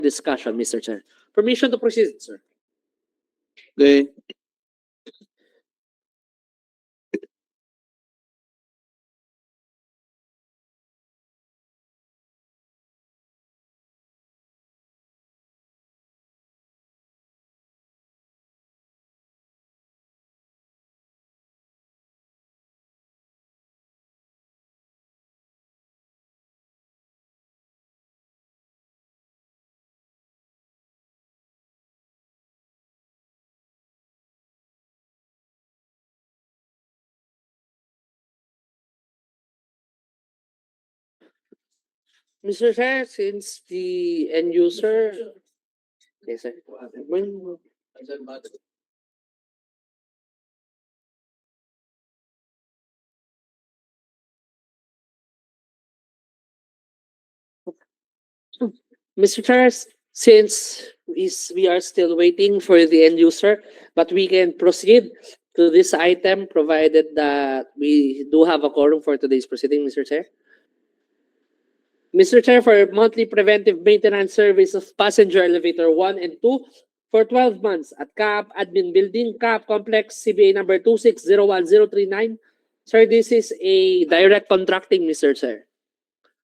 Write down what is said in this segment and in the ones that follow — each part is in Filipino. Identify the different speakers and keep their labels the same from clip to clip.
Speaker 1: discussion, Mr. Chair. Permission to proceed, sir.
Speaker 2: Okay.
Speaker 1: Mr. Chair, since the end user... Yes, sir. Mr. Chair, since we are still waiting for the end user, but we can proceed to this item provided that we do have a quorum for today's proceeding, Mr. Chair. Mr. Chair, for monthly preventive maintenance service of passenger elevator 1 and 2 for 12 months at CAP Admin Building, CAP Complex, CBA number 2601039. Sir, this is a direct contracting, Mr. Chair.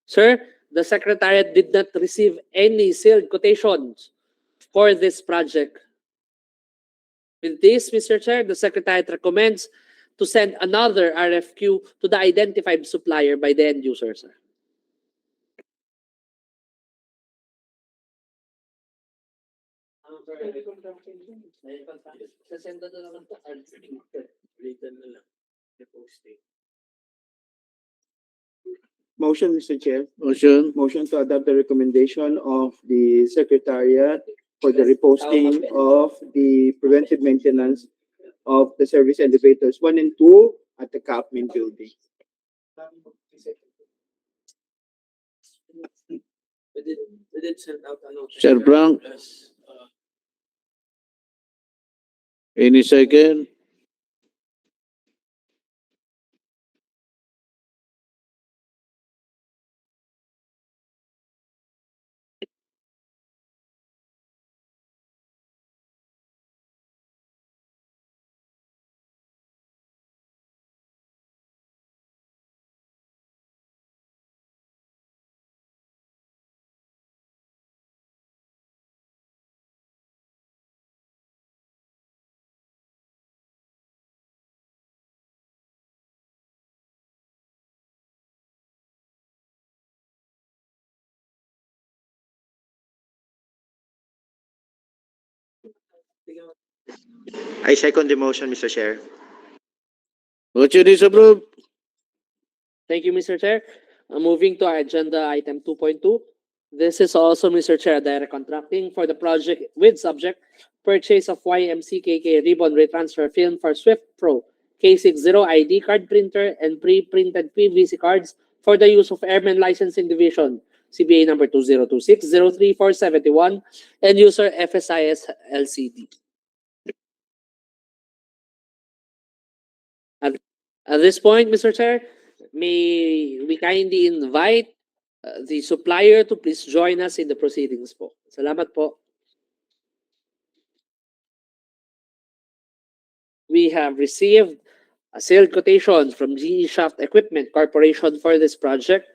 Speaker 1: Sir, the Secretariat did not receive any sealed quotations for this project. With this, Mr. Chair, the Secretariat recommends to send another RFQ to the identified supplier by the end user, sir.
Speaker 3: Motion, Mr. Chair.
Speaker 2: Motion.
Speaker 3: Motion to adopt the recommendation of the Secretariat for the reposting of the preventive maintenance of the service elevators 1 and 2 at the CAP main building.
Speaker 2: Sir Frank. Any second?
Speaker 4: I second the motion, Mr. Chair.
Speaker 2: Motion is approved.
Speaker 1: Thank you, Mr. Chair. Moving to our agenda item 2.2. This is also, Mr. Chair, direct contracting for the project with subject purchase of YMCKK ribbon retransfer film for Swift Pro K60 ID card printer and pre-printed PVC cards for the use of Airmen Licensing Division, CBA number 202603471, and user FSIS LCD. At this point, Mr. Chair, may we kindly invite the supplier to please join us in the proceedings po. Salamat po. We have received a sale quotation from GE Shaft Equipment Corporation for this project.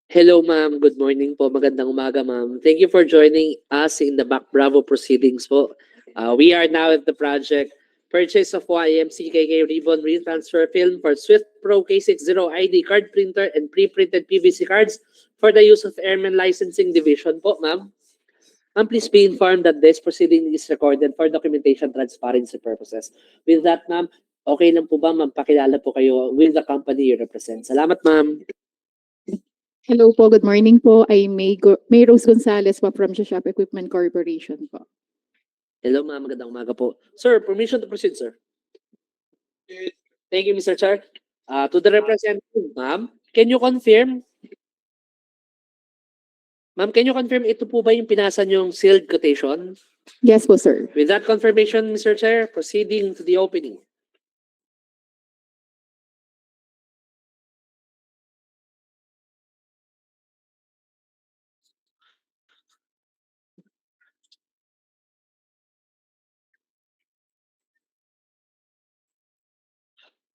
Speaker 1: Hello, ma'am. Good morning po. Magandang umaga, ma'am. Thank you for joining us in the Back Bravo proceedings po. We are now at the project purchase of YMCKK ribbon retransfer film for Swift Pro K60 ID card printer and pre-printed PVC cards for the use of Airmen Licensing Division po, ma'am. Ma'am, please be informed that this proceeding is recorded for documentation transparency purposes. With that, ma'am, okay lang po ba, ma'am, pakilala po kayo with the company you represent. Salamat, ma'am.
Speaker 5: Hello po, good morning po. I'm May Rose Gonzalez po from Shop Equipment Corporation po.
Speaker 1: Hello, ma'am. Magandang umaga po. Sir, permission to proceed, sir. Thank you, Mr. Chair. To the representative, ma'am, can you confirm? Ma'am, can you confirm ito po ba yung pinasa niyong sealed quotation?
Speaker 5: Yes po, sir.
Speaker 1: With that confirmation, Mr. Chair, proceeding to the opening.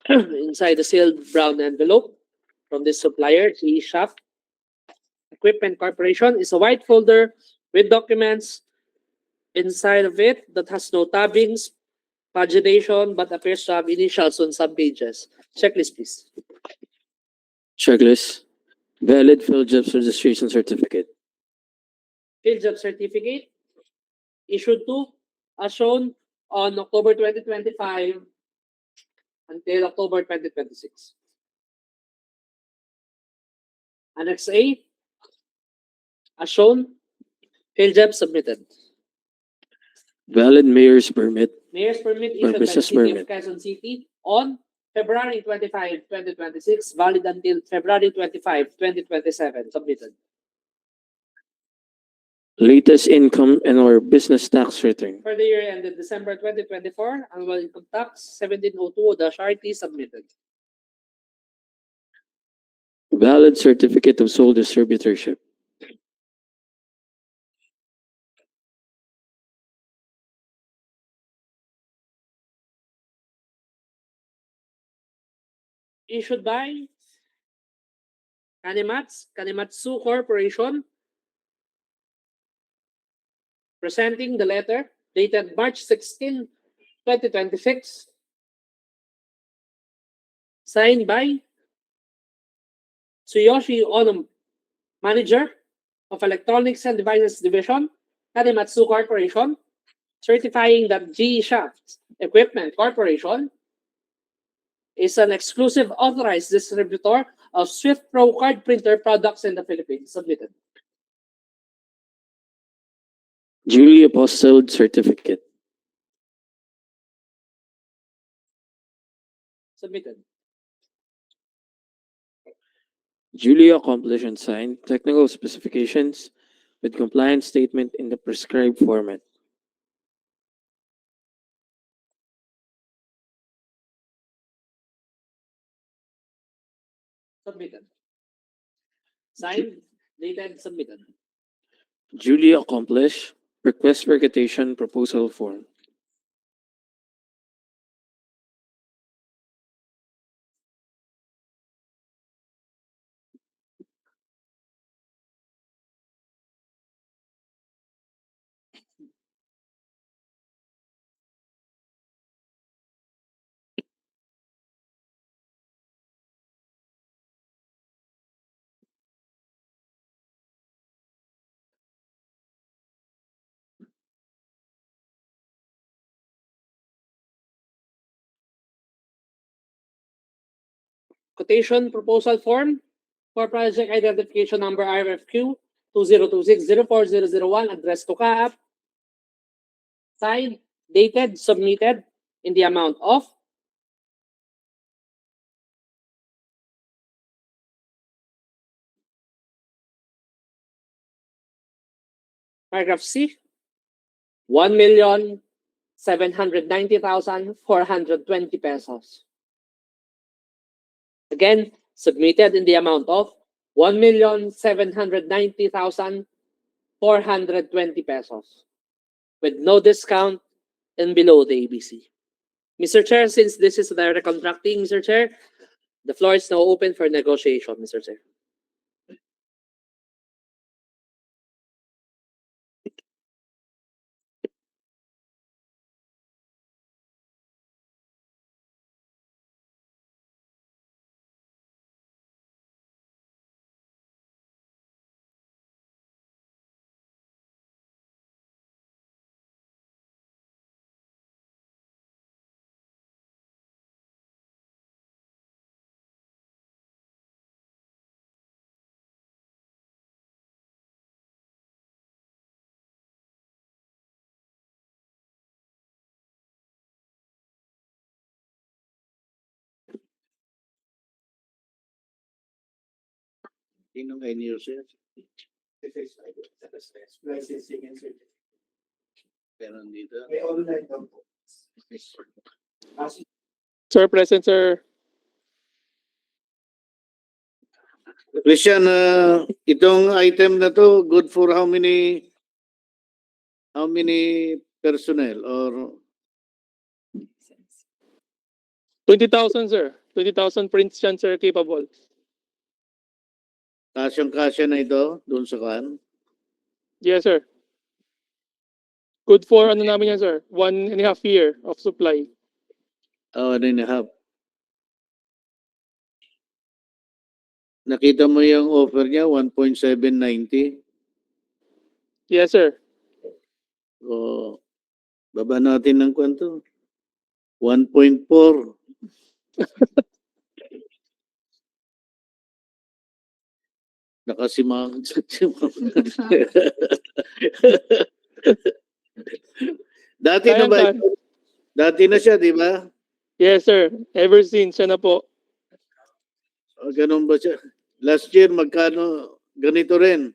Speaker 1: inside the sealed brown envelope from this supplier, GE Shop Equipment Corporation, is a white folder with documents inside of it that has no tabbings, pagination, but appears to have initials on some pages. Checklist, please.
Speaker 6: Checklist. Valid PhilJobs registration certificate.
Speaker 1: Field job certificate issued to as shown on October 2025 until October 2026. Annex A, as shown, field job submitted.
Speaker 6: Valid mayor's permit.
Speaker 1: Mayor's permit issued by the
Speaker 6: business
Speaker 1: City
Speaker 6: permit.
Speaker 1: of Quezon City on February 25, 2026, valid until February 25, 2027, submitted.
Speaker 6: Latest income and or business tax return.
Speaker 1: For the year ended December 2024, annual income tax 1702-RT submitted.
Speaker 6: Valid certificate of sole distributorship.
Speaker 1: Issued by Kanematsu Corporation, presenting the letter dated March 16, 2026, signed by Tsuyoshi Ono, Manager of Electronics and Devices Division, Kanematsu Corporation, certifying that GE Shaft Equipment Corporation is an exclusive authorized distributor of Swift Pro card printer products in the Philippines. Submitted.
Speaker 6: Duly apostilled certificate.
Speaker 1: Submitted.
Speaker 6: Duly accomplished and signed technical specifications with compliance statement in the prescribed format.
Speaker 1: Submitted. Signed, dated, submitted.
Speaker 6: Duly accomplished request for quotation proposal form.
Speaker 1: Quotation proposal form for project identification number RFQ 2026-04-001 addressed to CAAP. Signed, dated, submitted in the amount of paragraph C, 1,790,420 pesos. Again, submitted in the amount of 1,790,420 pesos with no discount and below the ABC. Mr. Chair, since this is direct contracting, Mr. Chair, the floor is now open for negotiation, Mr. Chair.
Speaker 2: Sino nga iniyusin?
Speaker 3: Licensing and certificate.
Speaker 2: Pero dito.
Speaker 3: May online daw po.
Speaker 7: Sir, present, sir.
Speaker 2: Christian, itong item na to, good for how many personnel or
Speaker 7: 20,000, sir. 20,000 prints yan, sir, capable.
Speaker 2: Kasyang-kasya na ito doon sa kan.
Speaker 7: Yes, sir. Good for ano namin yan, sir? 1.5 year of supply.
Speaker 2: Oh, 1.5. Nakita mo yung offer niya, 1.790.
Speaker 7: Yes, sir.
Speaker 2: O, baba natin ng kwento. 1.4. Nakasimang. Dati na ba?
Speaker 7: Kaya-kaya.
Speaker 2: Dati na siya, di ba?
Speaker 7: Yes, sir. Ever since, siya na po.
Speaker 2: O, ganun ba siya? Last year, magkano? Ganito rin.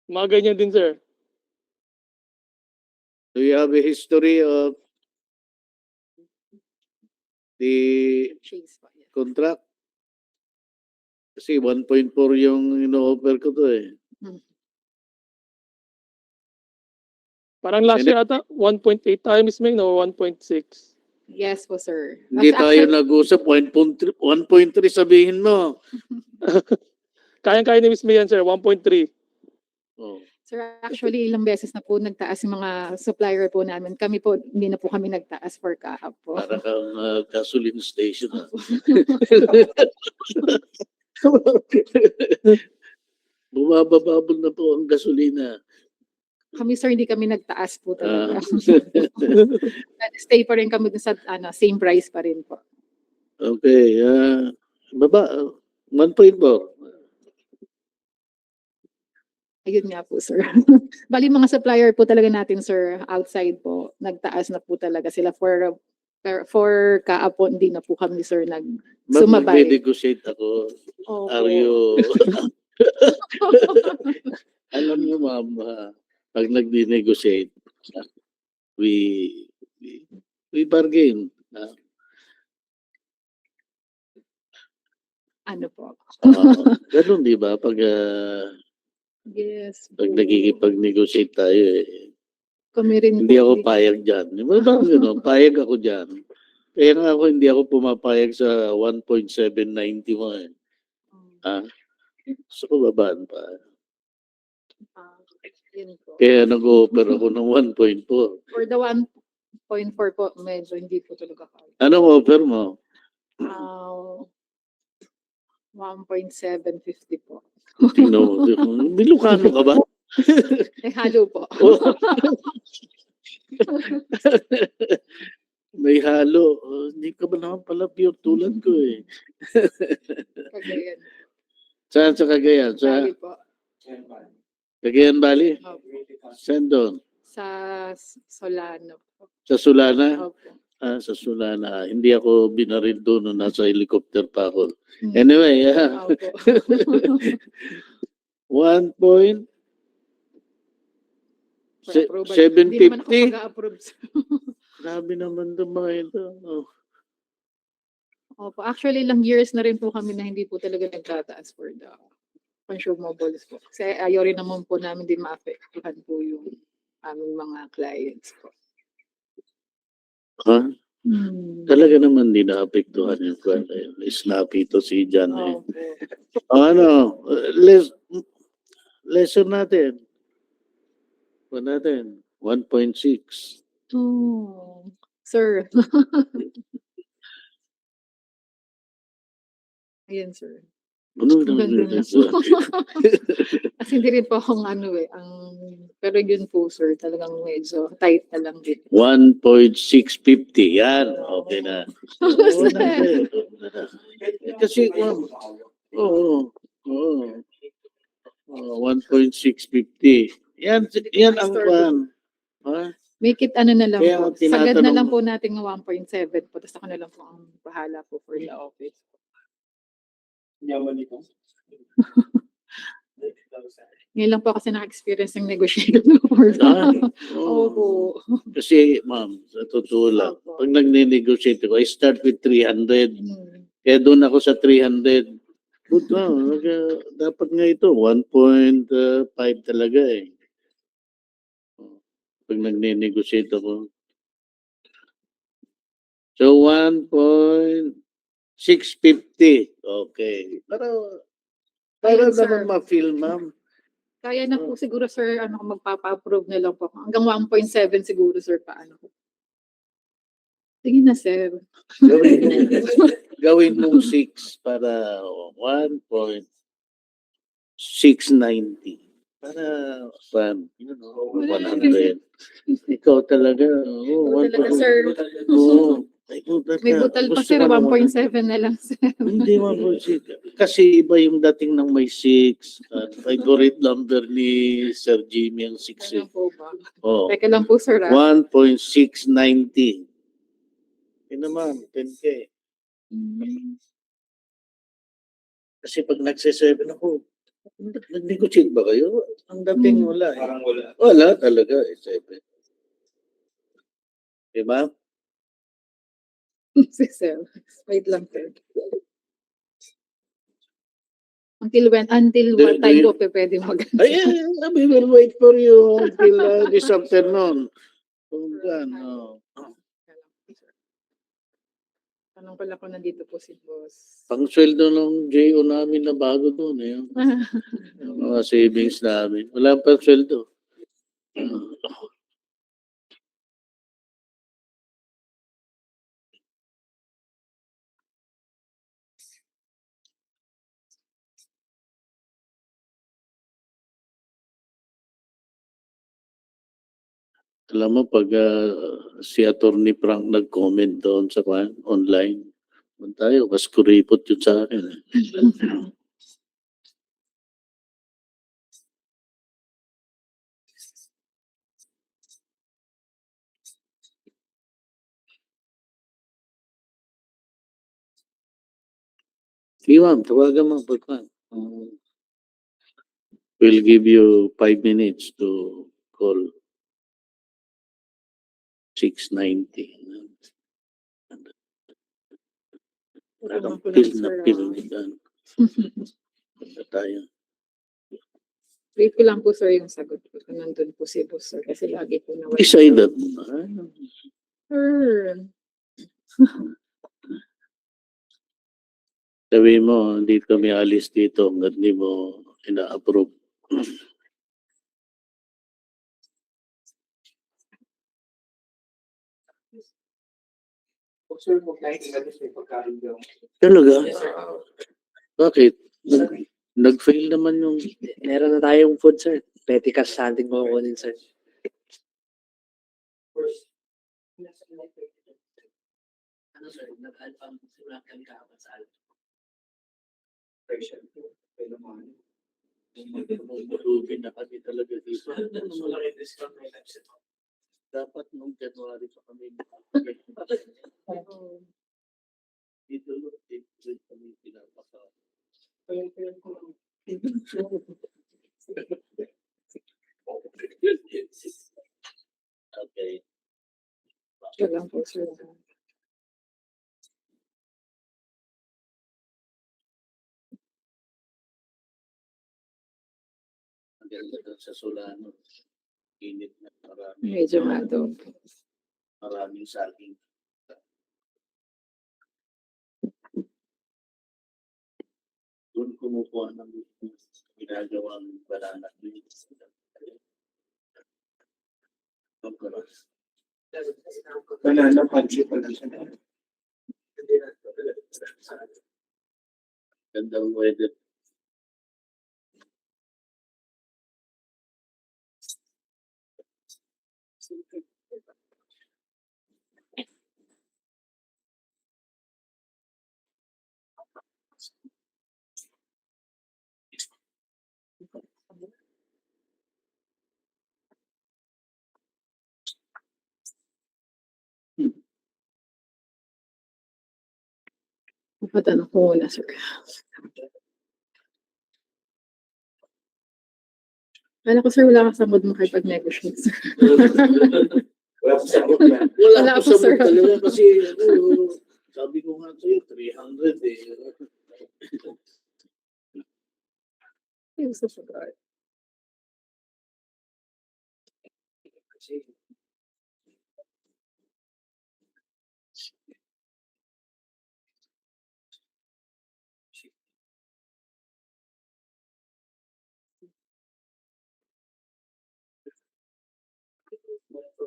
Speaker 7: Mga ganyan din, sir.
Speaker 2: Do you have a history of the
Speaker 5: Chase po, yeah.
Speaker 2: contract? Kasi 1.4 yung ino-offer ko to eh.
Speaker 7: Parang last year ata, 1.8 tayo, Miss May, no? 1.6.
Speaker 5: Yes po, sir.
Speaker 2: Hindi tayo
Speaker 5: Actually,
Speaker 2: nag-usap, 1.3 sabihin mo.
Speaker 7: Kayang-kaya ni Miss May yan, sir. 1.3.
Speaker 2: Oh.
Speaker 5: sir, actually, ilang beses na po nagtaas yung mga supplier po namin. Kami po, hindi na po kami nagtaas for kaap po.
Speaker 2: Para kang gasoline station. Ah. Bumabababol na po ang gasolina.
Speaker 5: Kami, sir, hindi kami nagtaas po talaga.
Speaker 2: Ah.
Speaker 5: Stay pa rin kami dun sa same price pa rin po.
Speaker 2: Okay. Baba, 1.4.
Speaker 5: Ayun nga po, sir. Bali, mga supplier po talaga natin, sir, outside po, nagtaas na po talaga sila for kaap po, hindi na po kami, sir, sumabay.
Speaker 2: Mag-negotiate ako.
Speaker 5: Opo.
Speaker 2: Are you... Alam niyo, ma'am, pag nag-negotiate, we bargain.
Speaker 5: Ano po?
Speaker 2: Ganun, di ba? Pag
Speaker 5: Yes.
Speaker 2: nagkikipag-negotiate tayo,
Speaker 5: Kami rin
Speaker 2: hindi
Speaker 5: po,
Speaker 2: ako payag dyan. Di ba gano'n? Payag ako dyan. Kaya nga ako, hindi ako pumapayag sa 1.790 mo eh. So, babaan pa.
Speaker 5: Yun po.
Speaker 2: Kaya nag-offer ako ng 1.4.
Speaker 5: For the 1.4 po, medyo hindi po talaga kaya.
Speaker 2: Anong offer mo?
Speaker 5: 1.750 po.
Speaker 2: Tingnan mo. Bilukano ka ba?
Speaker 5: Eh, halo po.
Speaker 2: May halo. Hindi ka ba naman pala pure tulad ko eh.
Speaker 5: Cagayan.
Speaker 2: Saan sa Cagayan? Sa
Speaker 5: Bali po.
Speaker 2: Cagayan Valley?
Speaker 5: Opo.
Speaker 2: Saan doon?
Speaker 5: Sa Solano po.
Speaker 2: Sa Sulana?
Speaker 5: Opo.
Speaker 2: Sa Sulana. Hindi ako binaril doon nung nasa helicopter pa ako.
Speaker 5: Hmm.
Speaker 2: Anyway,
Speaker 5: Opo.
Speaker 2: 1 point
Speaker 5: For approval. Hindi naman ako
Speaker 2: 750.
Speaker 5: mag-a-approve.
Speaker 2: Grabe naman itong mga ito. Oh.
Speaker 5: Opo. Actually, ilang years na rin po kami na hindi po talaga nagtataas for the consumables po. Kasi ayaw rin naman po namin din maapektuhan po yung aming mga clients po.
Speaker 2: Ha? Talaga naman di naapektuhan yung kwento yun. Snappy to si Jan eh.
Speaker 5: Opo.
Speaker 2: Lesson natin. Kung natin, 1.6.
Speaker 5: Oh, sir. Ayan, sir.
Speaker 2: Ano
Speaker 5: Ang ganda na po. Kasi hindi rin po akong pero yun po, sir, talagang medyo tight na lang din.
Speaker 2: 1.650. Yan. Okay na. Oo na,
Speaker 5: Sir.
Speaker 2: Kasi, oo. 1.650. Yan ang pan. Ha?
Speaker 5: Make it na lang
Speaker 2: Kaya
Speaker 5: po.
Speaker 2: ang tinatanong
Speaker 5: Sagad na lang
Speaker 2: mo-
Speaker 5: po natin ng 1.7 po. Tapos ako na lang po ang bahala po for the office. Ngayon lang po kasi naka-experience ng negotiation before. Opo.
Speaker 2: Kasi, ma'am, sa totoo lang,
Speaker 5: Opo.
Speaker 2: pag nagne-negotiate ako, I start with 300.
Speaker 5: Hmm.
Speaker 2: Kaya doon ako sa 300. Dapat nga ito, 1.5 talaga eh. Pag nagne-negotiate ako. So 1.650. Okay. Para
Speaker 5: Ayun, sir.
Speaker 2: naman ma-feel, ma'am.
Speaker 5: Kaya na po siguro, sir, ano, kung magpapa-approve na lang po ako. Hanggang 1.7 siguro, sir, paano po. Sige na, sir.
Speaker 2: Gawin mo, gawin mo 6 para 1.690. Para 100. Ikaw talaga. Oh,
Speaker 5: Ikaw talaga, sir.
Speaker 2: Oo. Ay, puta
Speaker 5: May
Speaker 2: ka.
Speaker 5: butal pa,
Speaker 2: Gusto
Speaker 5: sir.
Speaker 2: ka naman.
Speaker 5: 1.7 na lang, sir.
Speaker 2: Hindi 1.6. Kasi iba yung dating ng may 6. Favorite number ni Sir Jimmy ang 6.
Speaker 5: Ano po ba?
Speaker 2: Oh,
Speaker 5: Teka lang po, sir.
Speaker 2: 1.690. Yun naman, 10K. Kasi pag nagse-7 ako, nag-negotiate ba kayo? Ang dating wala. Parang wala. Wala talaga, 7. Diba?
Speaker 5: Si sir. Wait lang, sir. Until what
Speaker 2: Do
Speaker 5: time
Speaker 2: you-
Speaker 5: po pwede mag-
Speaker 2: Ay, we will wait for you until this afternoon. Kung gaano.
Speaker 5: Tanong ko lang kung nandito po si boss.
Speaker 2: Pang sweldo ng JO namin na bago doon eh. Yung mga savings namin. Wala pang sweldo. Alam mo, pag si Attorney Frank nag-comment doon sa online, tayo, mas kuripot yun sa akin. Eh. Sige ma'am, tawagan mo pagka. We'll give you 5 minutes to call 690.
Speaker 5: Tanong ko lang,
Speaker 2: Pil na
Speaker 5: sir.
Speaker 2: pil. Punta tayo.
Speaker 5: Wait ko lang po, sir, yung sagot ko. Kung nandun po si boss, sir. Kasi lagi po nawala.
Speaker 2: Decided mo na.
Speaker 5: Sir.
Speaker 2: Sabi mo, hindi kami alis dito hanggat hindi mo ina-approve. Talaga? Bakit? Nag-fail naman yung...
Speaker 1: Meron na tayong food, sir. Petty cash standing mo kunin, sir. Ano, sir? Nag-alpha ang simula kami kahapon sa alpha.
Speaker 2: Malugin na kami talaga dito. Dapat nung January pa kami. Dito, dito kami pinapaka. Okay.
Speaker 5: Wait lang po, sir.
Speaker 2: Maganda doon sa Solano. Init na marami.
Speaker 5: Medyo nga daw.
Speaker 2: Maraming saging. Doon kumukuha ng ginagawang banana leaves.
Speaker 3: Banana punch pala siya.
Speaker 2: Gandang weather.
Speaker 5: Patanong ko muna, sir. Kala ko, sir, wala ka sa mood mo kahit pag-negotiate, sir.
Speaker 3: Wala sa sagot yan.
Speaker 2: Wala
Speaker 5: Wala
Speaker 2: ako
Speaker 5: po,
Speaker 2: sa
Speaker 5: sir.
Speaker 2: mood talaga kasi sabi ko nga sa'yo, 300 eh.
Speaker 5: Yung sa sagot.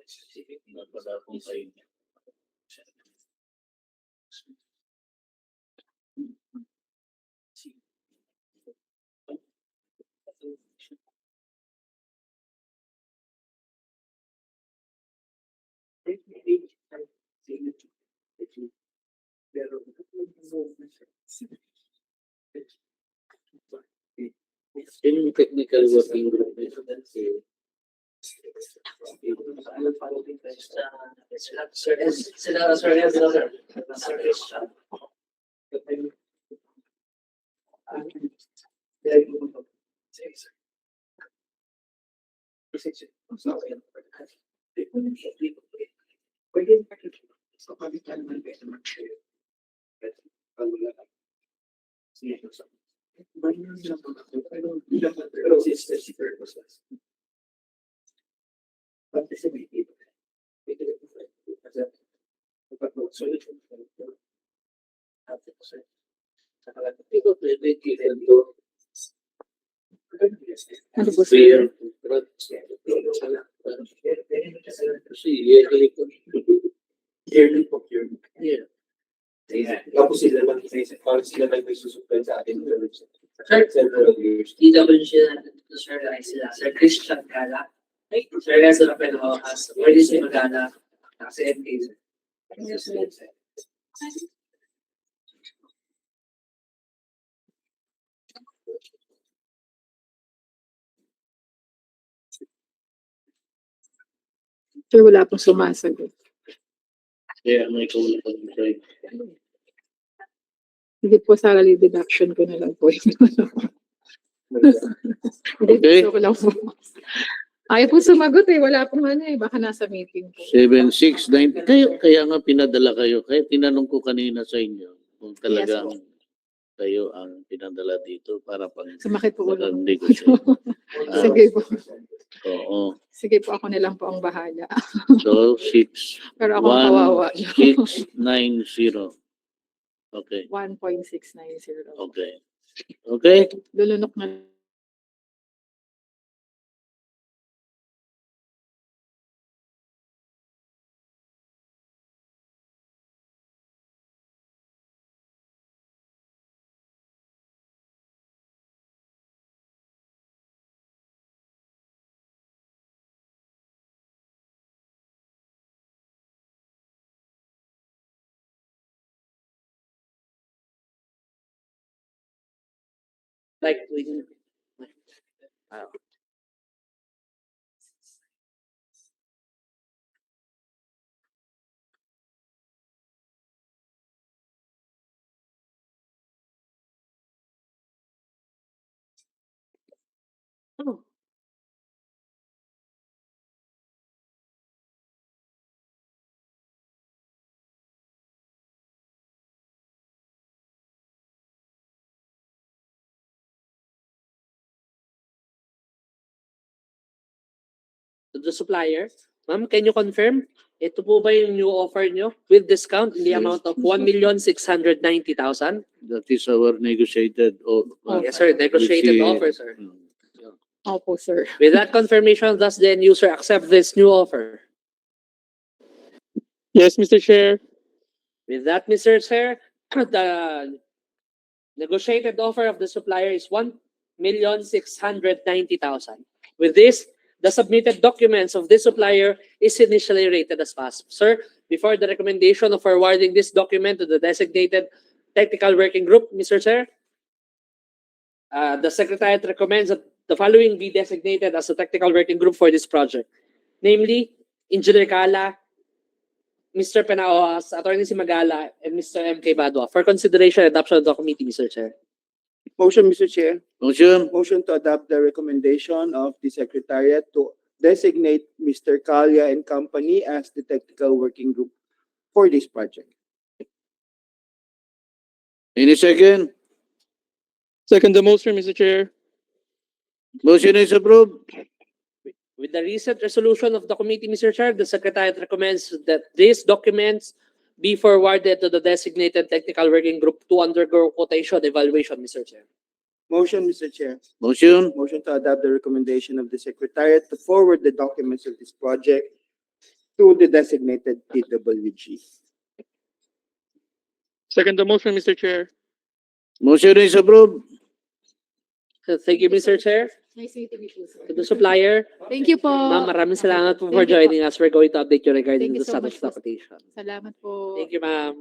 Speaker 2: Wala akong kain. Yung technical working group.
Speaker 5: Ano po, sir?
Speaker 2: Kasi yearly procurement. Yeah.
Speaker 8: Tapos sila naman, parang sila lang may susupply sa atin.
Speaker 1: Sir,
Speaker 8: Several years.
Speaker 1: DWG na sir ay sila. Sir Christian Gala. Sir Renzo Rapelo as pwede si Magala sa MK.
Speaker 5: Sir, wala pong sumasagot.
Speaker 2: Kaya may kaulapan tayo.
Speaker 5: Hindi po sa deduction ko na lang po. Hindi
Speaker 2: Okay.
Speaker 5: po lang po. Ayaw po sumagot eh. Wala pong ano eh. Baka nasa meeting po.
Speaker 2: 7690. Kaya nga pinadala kayo. Kaya tinanong ko kanina sa inyo kung talagang kayo ang pinadala dito para pang
Speaker 5: Sumakit po ulo.
Speaker 2: negotiate.
Speaker 5: Sige po.
Speaker 2: Oo.
Speaker 5: Sige po, ako na lang po ang bahala.
Speaker 2: So, 6,
Speaker 5: Pero ako ang kawawa.
Speaker 2: 690. Okay.
Speaker 5: 1.690.
Speaker 2: Okay. Okay.
Speaker 5: Lulunok na.
Speaker 1: Like doing to the supplier. Ma'am, can you confirm? Ito po ba yung new offer nyo with discount in the amount of 1,690,000?
Speaker 2: That is our negotiated.
Speaker 1: Yes, sir. Negotiated offer, sir.
Speaker 5: Opo, sir.
Speaker 1: With that confirmation, does the end user accept this new offer?
Speaker 7: Yes, Mr. Chair.
Speaker 1: With that, Mr. Chair, the negotiated offer of the supplier is 1,690,000. With this, the submitted documents of this supplier is initially rated as passed. Sir, before the recommendation of forwarding this document to the designated technical working group, Mr. Chair, the Secretariat recommends that the following be designated as a technical working group for this project. Namely, Engineer Kala, Mr. Penaoas, Attorney Simagala, and Mr. MK Badua for consideration and adoption of the committee, Mr. Chair.
Speaker 3: Motion, Mr. Chair.
Speaker 2: Motion.
Speaker 3: Motion to adopt the recommendation of the Secretariat to designate Mr. Kalia and Company as the technical working group for this project.
Speaker 2: Any second?
Speaker 7: Second the motion, Mr. Chair.
Speaker 2: Motion is approved.
Speaker 1: With the recent resolution of the committee, Mr. Chair, the Secretariat recommends that these documents be forwarded to the designated technical working group to undergo quotation evaluation, Mr. Chair.
Speaker 3: Motion, Mr. Chair.
Speaker 2: Motion.
Speaker 3: Motion to adopt the recommendation of the Secretariat to forward the documents of this project to the designated TWG.
Speaker 7: Second the motion, Mr. Chair.
Speaker 2: Motion is approved.
Speaker 1: Thank you, Mr. Chair.
Speaker 5: Nice meeting you po, sir.
Speaker 1: To the supplier,
Speaker 5: Thank you po.
Speaker 1: ma'am, maraming salamat po for
Speaker 5: Thank you po.
Speaker 1: joining us. We're going to update you regarding
Speaker 5: Thank you
Speaker 1: the
Speaker 5: so
Speaker 1: status
Speaker 5: much
Speaker 1: of
Speaker 5: po.
Speaker 1: the application.
Speaker 5: Salamat po.
Speaker 1: Thank you, ma'am.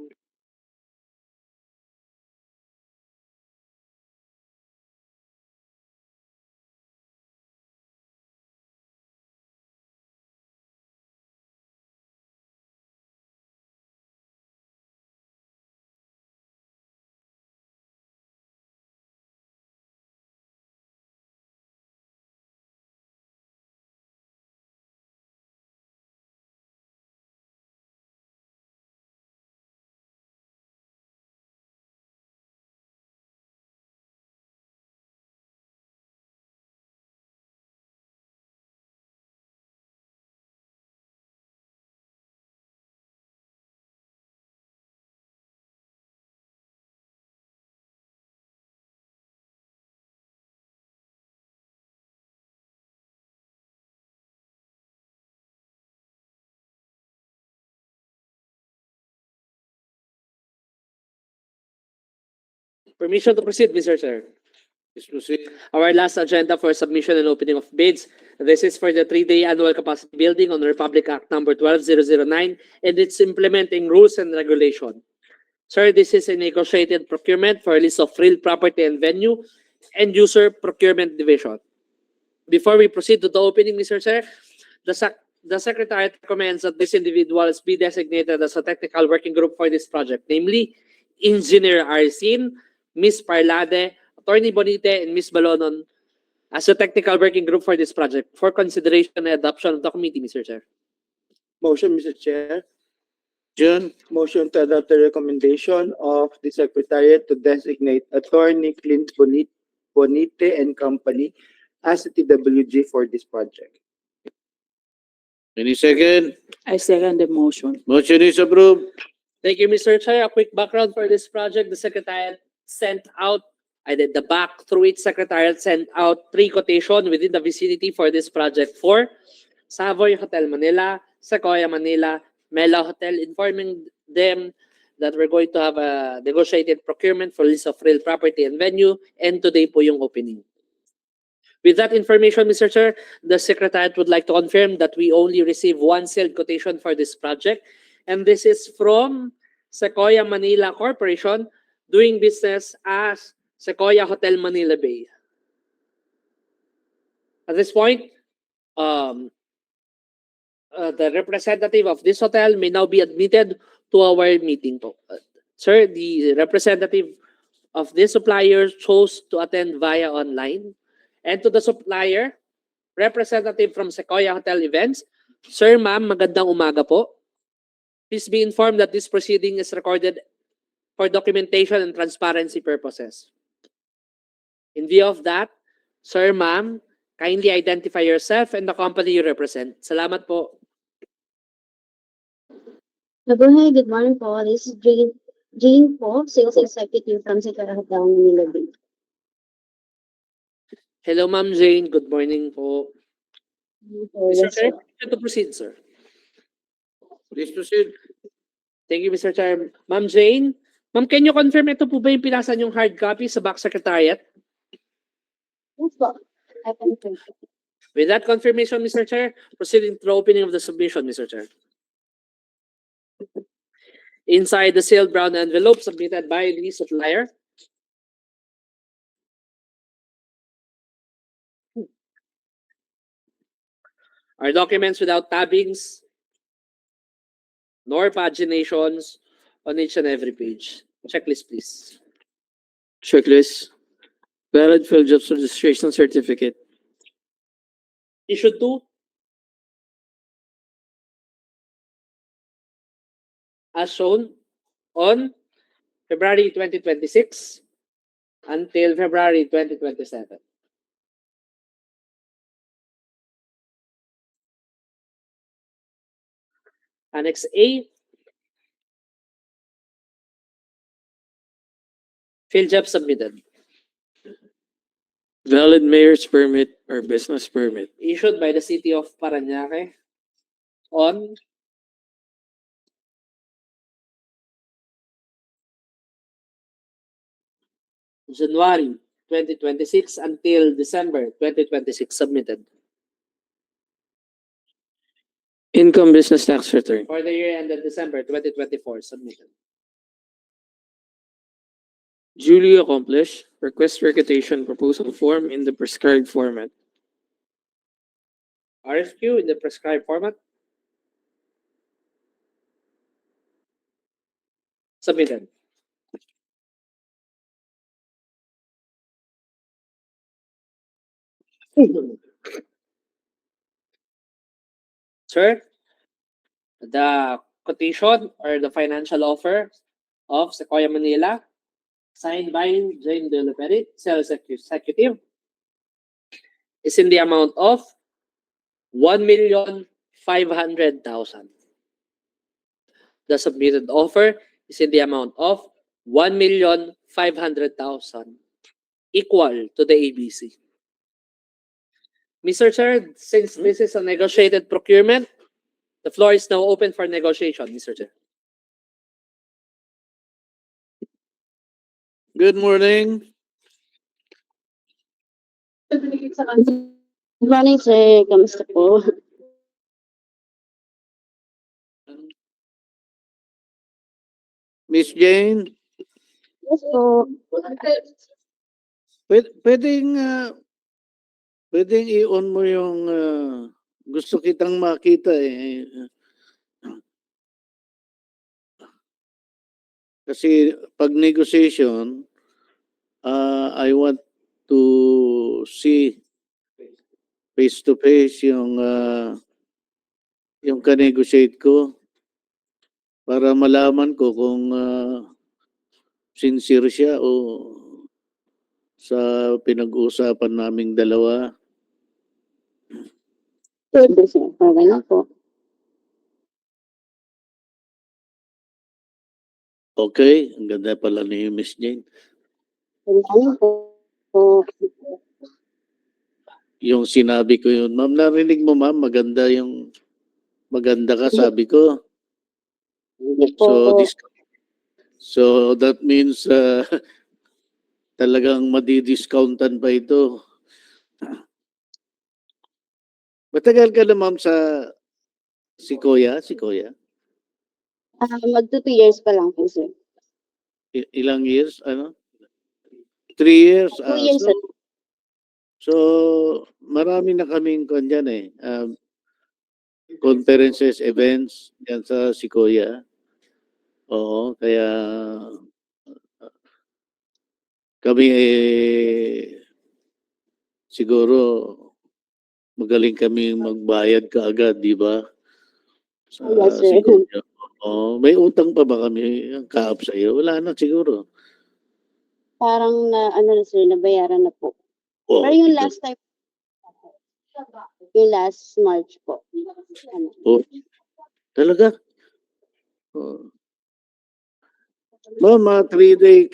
Speaker 1: Permission to proceed, Mr. Chair.
Speaker 2: Please proceed.
Speaker 1: Our last agenda for submission and opening of bids. This is for the 3-day annual capacity building on Republic Act number 12009 and its implementing rules and regulation. Sir, this is a negotiated procurement for a list of real property and venue and user procurement division. Before we proceed to the opening, Mr. Chair, the Secretariat recommends that this individuals be designated as a technical working group for this project, namely Engineer Arcin, Ms. Parlade, Attorney Bonite, and Ms. Balonon as a technical working group for this project for consideration and adoption of the committee, Mr. Chair.
Speaker 3: Motion, Mr. Chair.
Speaker 2: John,
Speaker 3: Motion to adopt the recommendation of the Secretariat to designate Attorney Clint Bonite and Company as a TWG for this project.
Speaker 2: any second?
Speaker 9: I second the motion.
Speaker 2: Motion is approved.
Speaker 1: Thank you, Mr. Chair. A quick background for this project. The Secretariat sent out, the back through its Secretariat sent out 3 quotations within the vicinity for this project for Savoy Hotel Manila, Sequoia Manila, Mela Hotel, informing them that we're going to have a negotiated procurement for list of real property and venue, and today po yung opening. With that information, Mr. Chair, the Secretariat would like to confirm that we only received 1 sealed quotation for this project, and this is from Sequoia Manila Corporation, doing business as Sequoia Hotel Manila Bay. At this point, the representative of this hotel may now be admitted to our meeting. Sir, the representative of this supplier chose to attend via online. And to the supplier, representative from Sequoia Hotel Events, Sir, ma'am, magandang umaga po. Please be informed that this proceeding is recorded for documentation and transparency purposes. In view of that, Sir, ma'am, kindly identify yourself and the company you represent. Salamat po.
Speaker 10: Mabuhay, good morning po. This is Jane po, Sales Executive from Sequoia Hotel Manila Bay.
Speaker 1: Hello, Ma'am Jane. Good morning po. Mr.
Speaker 10: Yes,
Speaker 1: Chair,
Speaker 10: sir.
Speaker 1: permission to proceed, sir.
Speaker 2: Please proceed.
Speaker 1: Thank you, Mr. Chair. Ma'am Jane, ma'am, can you confirm ito po ba yung pinasa yung hard copy sa back secretariat?
Speaker 10: Yes po. I can confirm.
Speaker 1: With that confirmation, Mr. Chair, proceeding to the opening of the submission, Mr. Chair. Inside the sealed brown envelope submitted by the supplier, are documents without tabbings nor paginations on each and every page. Checklist, please.
Speaker 6: Checklist. Valid field jobs registration certificate.
Speaker 1: Issue 2, as shown on February 2026 until February 2027. Annex A, field job submitted,
Speaker 6: Valid mayor's permit or business permit.
Speaker 1: issued by the City of Parañaque on January 2026 until December 2026 submitted
Speaker 6: Income business tax return.
Speaker 1: for the year ended December 2024 submitted.
Speaker 6: Duly accomplished. Request requisition proposal form in the prescribed format.
Speaker 1: RFQ in the prescribed format submitted. Sir, the quotation or the financial offer of Sequoia Manila signed by Jane De La Perit, sales executive, is in the amount of 1,500,000. The submitted offer is in the amount of 1,500,000, equal to the ABC. Mr. Chair, since this is a negotiated procurement, the floor is now open for negotiation, Mr. Chair.
Speaker 2: Good morning.
Speaker 10: Good morning, sir. Kamusta po?
Speaker 2: Miss Jane,
Speaker 10: Yes po.
Speaker 2: pwedeng pwedeng i-on mo yung gusto kitang makita eh. Kasi pag negotiation, I want to see face to face yung ka-negotiate ko para malaman ko kung sincere siya o sa pinag-uusapan naming dalawa.
Speaker 10: Sure po, sir. Okay na po.
Speaker 2: Okay, ang ganda pala ni Miss Jane.
Speaker 10: Salamat po.
Speaker 2: Yung sinabi ko yun, ma'am, narinig mo ma'am, maganda ka, sabi ko.
Speaker 10: Hindi po.
Speaker 2: So that means talagang madi-discountan pa ito. Matagal ka na ma'am sa Sequoia?
Speaker 10: Magto 2 years pa lang po, sir.
Speaker 2: Ilang years? 3 years?
Speaker 10: 2 years, sir.
Speaker 2: So marami na kaming dyan eh. Conferences, events yan sa Sequoia. Oo, kaya kami siguro magaling kami magbayad kaagad, di ba? Sa
Speaker 10: Yes, sir.
Speaker 2: Sequoia. Oh, may utang pa ba kami ang kaap sa iyo? Wala na siguro.
Speaker 10: Parang sir, nabayaran na po.
Speaker 2: Oh,
Speaker 10: Pero yung
Speaker 2: tignan.
Speaker 10: last time, yung last March po.
Speaker 2: Oh, talaga? Oh. Ma'am, 3-day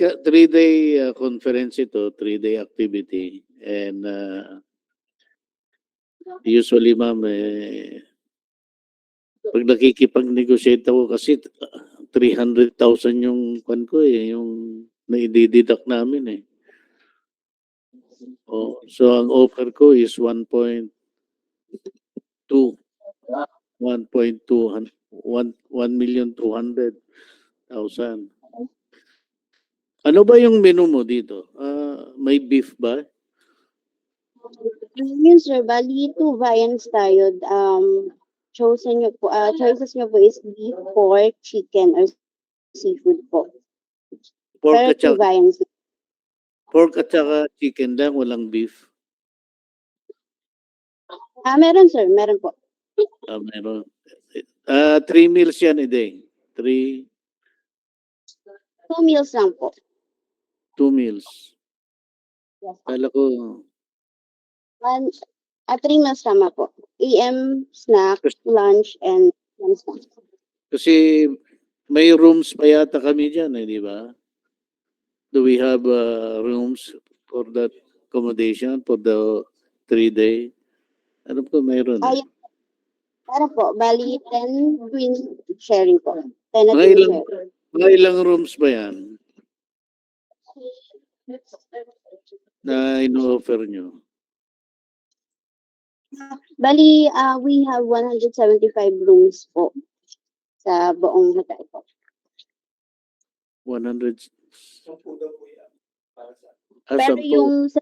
Speaker 2: conference ito, 3-day activity. And usually, ma'am, pag nakikipag-negotiate ako kasi 300,000 yung kwan ko yung naidideduct namin eh. Oh, so ang offer ko is 1.2 1,200,000. Ano ba yung menu mo dito? May beef ba?
Speaker 10: Yun, sir, bali 2 variants tayo. Choices nyo po is beef, pork, chicken, or seafood po. Pero 2 variants.
Speaker 2: Pork at saka chicken lang, walang beef.
Speaker 10: Meron, sir. Meron po.
Speaker 2: Meron. 3 meals yan a day. 2
Speaker 10: 2 meals lang po.
Speaker 2: meals.
Speaker 10: Yes.
Speaker 2: Kala ko,
Speaker 10: 3 meals tama po. AM, snack, lunch, and snack.
Speaker 2: kasi may rooms pa yata kami dyan di ba? Do we have rooms for that accommodation for the 3-day? Ano po mayroon?
Speaker 10: Meron po. Bali, 10 twin sharing po. 10 na
Speaker 2: Mga
Speaker 10: twin
Speaker 2: ilang-
Speaker 10: sharing.
Speaker 2: Mga ilang rooms ba yan? na ino-offer nyo?
Speaker 10: Bali, we have 175 rooms po sa buong hotel po.
Speaker 2: 100?
Speaker 8: Sampu daw po yan. Para sa
Speaker 10: Pero
Speaker 2: 10.
Speaker 10: yung sa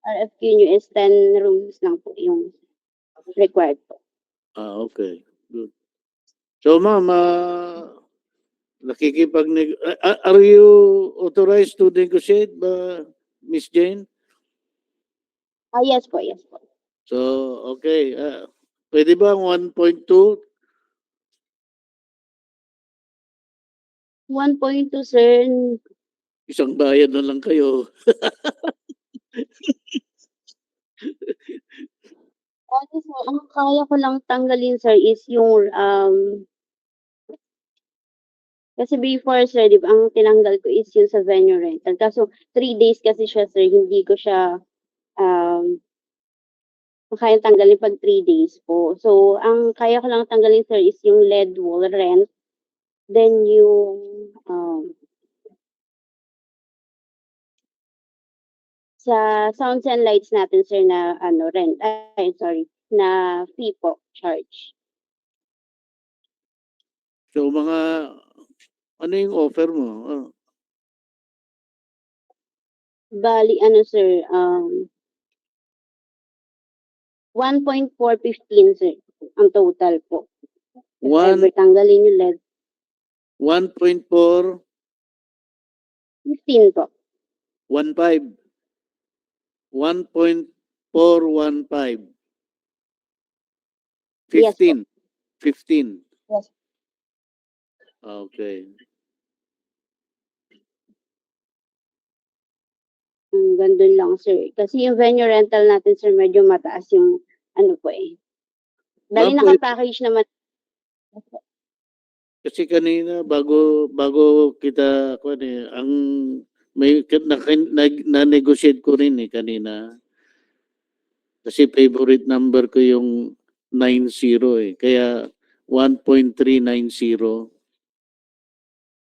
Speaker 10: RFQ nyo is 10 rooms lang po yung required po.
Speaker 2: Okay. Good. So, ma'am, are you authorized to negotiate ba, Miss Jane?
Speaker 10: Yes po, yes po.
Speaker 2: So, okay. Pwede ba ang 1.2?
Speaker 10: 1.2, sir.
Speaker 2: Isang bayad na lang kayo.
Speaker 10: Sir, ang kaya ko lang tanggalin, sir, is yung, kasi before, sir, di ba, ang tinanggal ko is yung sa venue rental. Kaso, 3 days kasi siya, sir, hindi ko siya, kaya tanggalin pag 3 days po. So, ang kaya ko lang tanggalin, sir, is yung lead wall rent. Then, yung, sa sounds and lights natin, sir, na, rent. Na fee po, charge.
Speaker 2: So, ano yung offer mo?
Speaker 10: Bali, sir, 1.415, sir, ang total po. If ever tanggalin yung LED,
Speaker 2: 1.415.
Speaker 10: 15 po.
Speaker 2: 1.415.
Speaker 10: Yes,
Speaker 2: 15. 15.
Speaker 10: Yes.
Speaker 2: Okay.
Speaker 10: Gandun lang, sir. Kasi yung venue rental natin, sir, medyo mataas yung, po eh. Bali,
Speaker 2: Ma'am,
Speaker 10: naka-package naman.
Speaker 2: Kasi kanina bago kita ang may na-negotiate ko rin kanina. Kasi favorite number ko yung 90 kaya 1.390.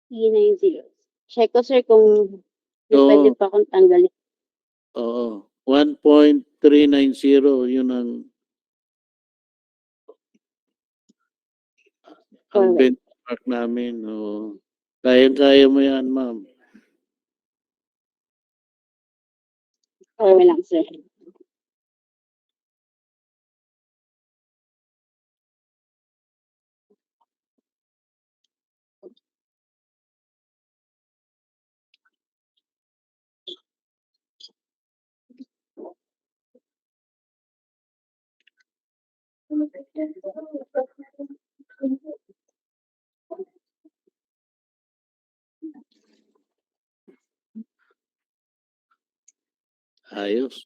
Speaker 10: 390. Check ko, sir, kung
Speaker 2: So,
Speaker 10: pwede pa akong tanggalin.
Speaker 2: Oo, 1.390 yun ang
Speaker 10: Correct.
Speaker 2: benchmark namin. Kayang-kaya mo yan, ma'am.
Speaker 10: Okay lang, sir.
Speaker 2: Ayos.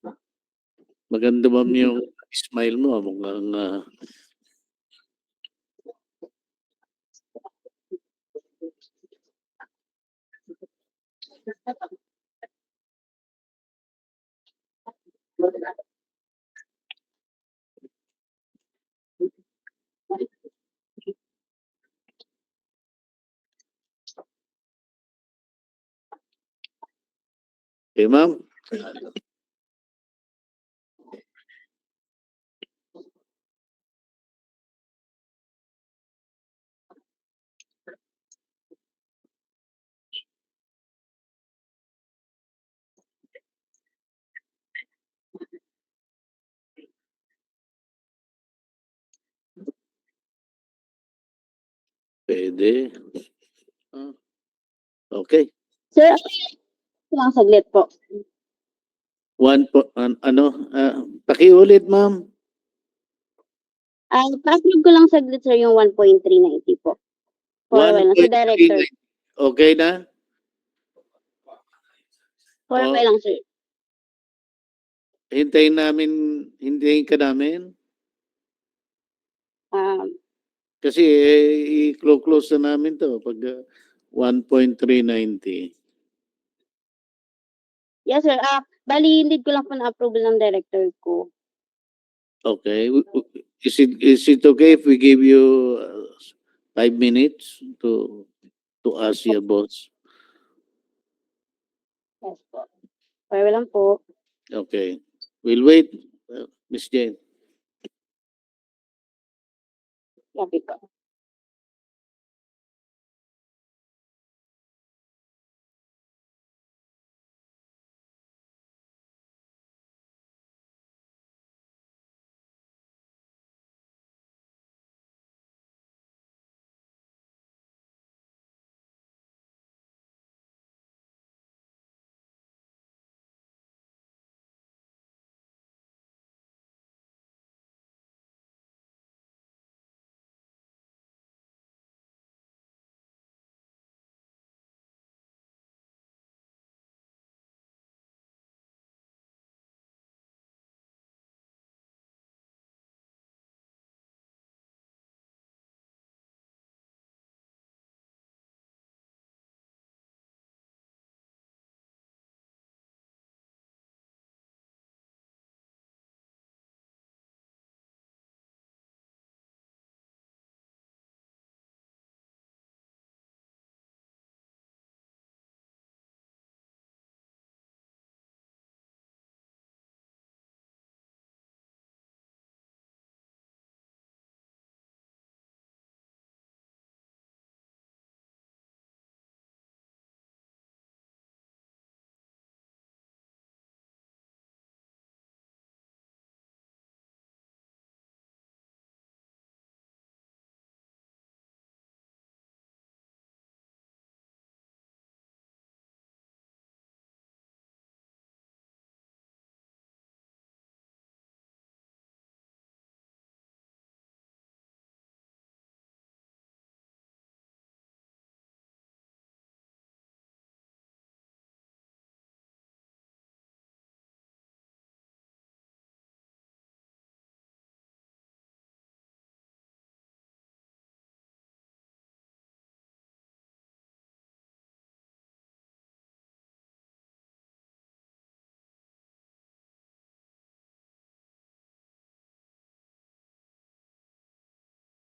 Speaker 2: Maganda, ma'am, yung smile mo. Mukhang okay, ma'am. Pwede. Okay.
Speaker 10: Sir, lang saglit po.
Speaker 2: Pakiulit, ma'am.
Speaker 10: Pa-approve ko lang saglit, sir, yung 1.390 po. For a while lang. Sa director.
Speaker 2: Okay na?
Speaker 10: For a while lang, sir.
Speaker 2: Hintayin ka namin. Kasi i-close na namin to pag 1.390.
Speaker 10: Yes, sir. Bali, need ko lang po na approval ng director ko.
Speaker 2: Okay. Is it okay if we give you 5 minutes to ask your boss?
Speaker 10: Yes po. Para lang po.
Speaker 2: Okay. We'll wait, Miss Jane.
Speaker 10: Copy po.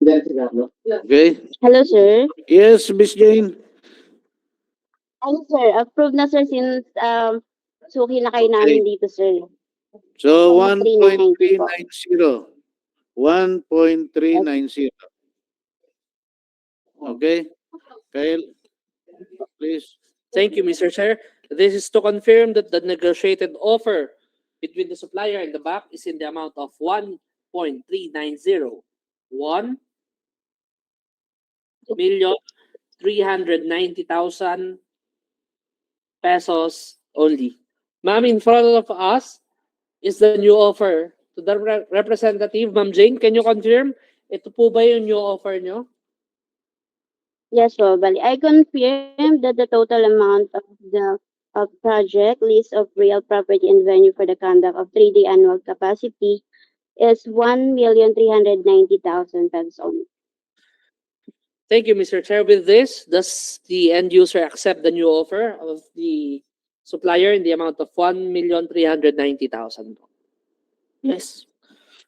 Speaker 2: Okay?
Speaker 10: Hello, sir.
Speaker 2: Yes, Miss Jane.
Speaker 10: Ano, sir? Approved na, sir, since suki na kayo namin dito, sir.
Speaker 2: So,
Speaker 10: Almost 390 po.
Speaker 2: 1.390. Okay? Kyle, please.
Speaker 1: Thank you, Mr. Chair. This is to confirm that the negotiated offer between the supplier and the back is in the amount of 1.390. 1,390,000 pesos only. Ma'am, in front of us is the new offer. To the representative, Ma'am Jane, can you confirm? Ito po ba yung new offer nyo?
Speaker 10: Yes, po. Bali, I confirm that the total amount of the project list of real property and venue for the conduct of 3-day annual capacity is 1,390,000 pesos only.
Speaker 1: Thank you, Mr. Chair. With this, does the end user accept the new offer of the supplier in the amount of 1,390,000? Yes.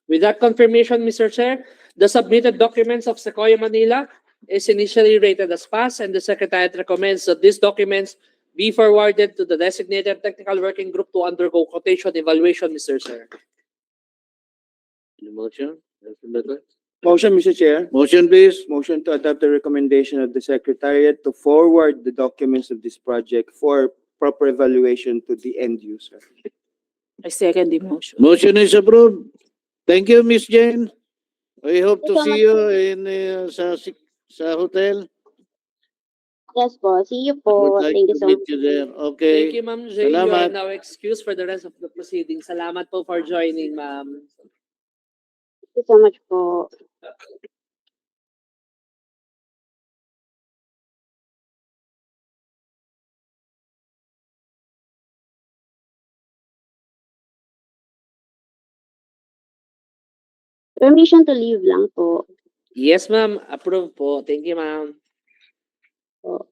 Speaker 1: With that confirmation, Mr. Chair, the submitted documents of Sequoia Manila is initially rated as passed, and the Secretariat recommends that these documents be forwarded to the designated technical working group to undergo quotation evaluation, Mr. Chair.
Speaker 2: Motion?
Speaker 3: Motion, Mr. Chair.
Speaker 2: Motion, please.
Speaker 3: Motion to adopt the recommendation of the Secretariat to forward the documents of this project for proper evaluation to the end user.
Speaker 5: I second the motion.
Speaker 2: Motion is approved. Thank you, Miss Jane. We hope to
Speaker 10: Thank you so
Speaker 2: see
Speaker 10: much,
Speaker 2: you in sa hotel.
Speaker 10: Yes, po. See you
Speaker 2: I
Speaker 10: po.
Speaker 2: would like
Speaker 10: Thank you
Speaker 2: to
Speaker 10: so
Speaker 2: meet
Speaker 10: much.
Speaker 2: you there.
Speaker 1: Thank
Speaker 2: Okay.
Speaker 1: you, Ma'am Jane. You are
Speaker 2: Salamat.
Speaker 1: now excused for the rest of the proceedings. Salamat po for joining, ma'am.
Speaker 10: Thank you so much po. Permission to leave lang po.
Speaker 1: Yes, ma'am. Approve po. Thank you, ma'am.
Speaker 10: Po.